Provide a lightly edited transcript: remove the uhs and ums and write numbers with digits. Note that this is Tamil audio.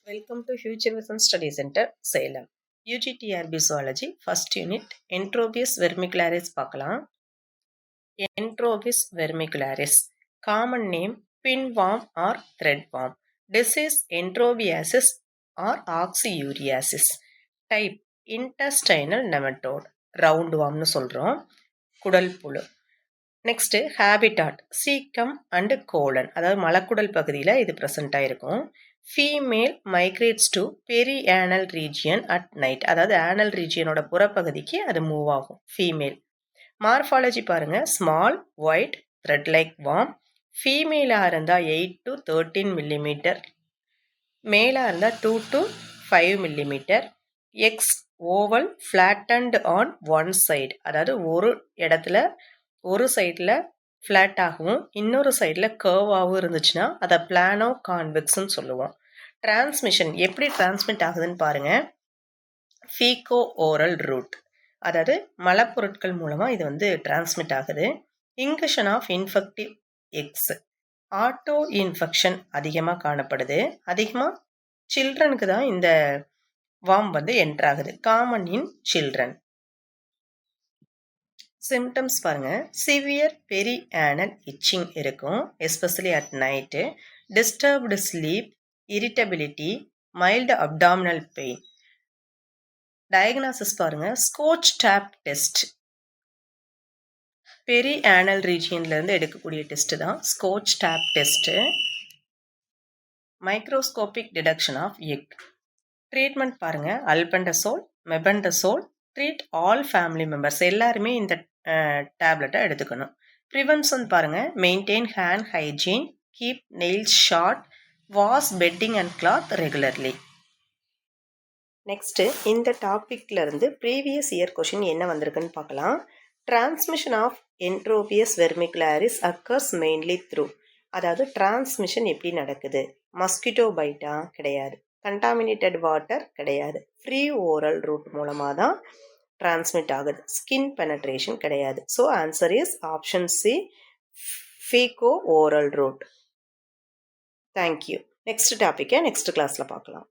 Welcome to Future Vision Study Center, Salem. UGTRB Zoology, First Unit, Entropius vermicularis பார்க்கலாம். Entropius vermicularis. Common name, pinworm or threadworm. Disease, entropiasis or oxyuriasis. Type, intestinal nematode. Roundworm சொல்றோம். குடல் புழு. Next habitat caecum and colon, அதாவது மலக்குடல் பகுதியில் இது ப்ரெசென்ட் ஆயிருக்கும். Female migrates to perianal region at night, அதாவது ஆனல் ரீஜியனோட புறப்பகுதிக்கு அது மூவ் ஆகும். ஃபீமேல் மார்ஃபாலஜி பாருங்க, small white thread like worm. ஃபீமேலாக இருந்தால் 8 to 13 மில்லிமீட்டர், மேலாக இருந்தால் 2 to 5 millimetre. Eggs oval flattened on one side, அதாவது ஒரு இடத்துல ஒரு சைடில் ஃப்ளாட்டாகவும் இன்னொரு சைடில் கர்வாகவும் இருந்துச்சுன்னா அதை பிளானோ கான்வெக்ஸ்ன்னு சொல்லுவோம். டிரான்ஸ்மிஷன் எப்படி டிரான்ஸ்மிட் ஆகுதுன்னு பாருங்கள். ஃபீகோ ஓரல் ரூட், அதாவது மலப்பொருட்கள் மூலமாக இது டிரான்ஸ்மிட் ஆகுது. Ingestion of infective eggs, auto infection அதிகமாக காணப்படுது. அதிகமாக சில்ட்ரனுக்கு தான் இந்த வார்ம் என்ட்ராகுது. Common in children. சிம்டம்ஸ் பாருங்க, சிவியர் பெரி ஆனல் இச்சிங் இருக்கும், especially at night. Disturbed sleep, irritability, mild abdominal pain. Diagnosis பாருங்க, scotch tape test. Perianal ரீஜியன்லேருந்து எடுக்கக்கூடிய டெஸ்ட் தான் scotch tape test. Microscopic detection of egg. Treatment பாருங்க, albendazole, mebendazole. Treat all family members, எல்லாருமே இந்த டேப்லெட்டை எடுத்துக்கணும். ப்ரிவென்ஷன் பாருங்க, maintain hand hygiene, keep nails short, wash bedding and cloth regularly. Next இந்த டாப்பிக்ல இருந்து ப்ரீவியஸ் இயர் கொஷின் என்ன வந்திருக்குன்னு பார்க்கலாம். Transmission of Enterobius vermicularis occurs mainly through, அதாவது டிரான்ஸ்மிஷன் எப்படி நடக்குது? மஸ்கிட்டோ பைட்டா? கிடையாது. Contaminated water? கிடையாது. ஃப்ரீ ஓரல் ரூட் மூலமாக தான் டிரான்ஸ்மிட் ஆகுது. ஸ்கின் பெனட்ரேஷன் கிடையாது. So answer is option C, faeco oral route. Thank you. Next டாப்பிக்கை நெக்ஸ்ட் கிளாஸில் பார்க்கலாம்.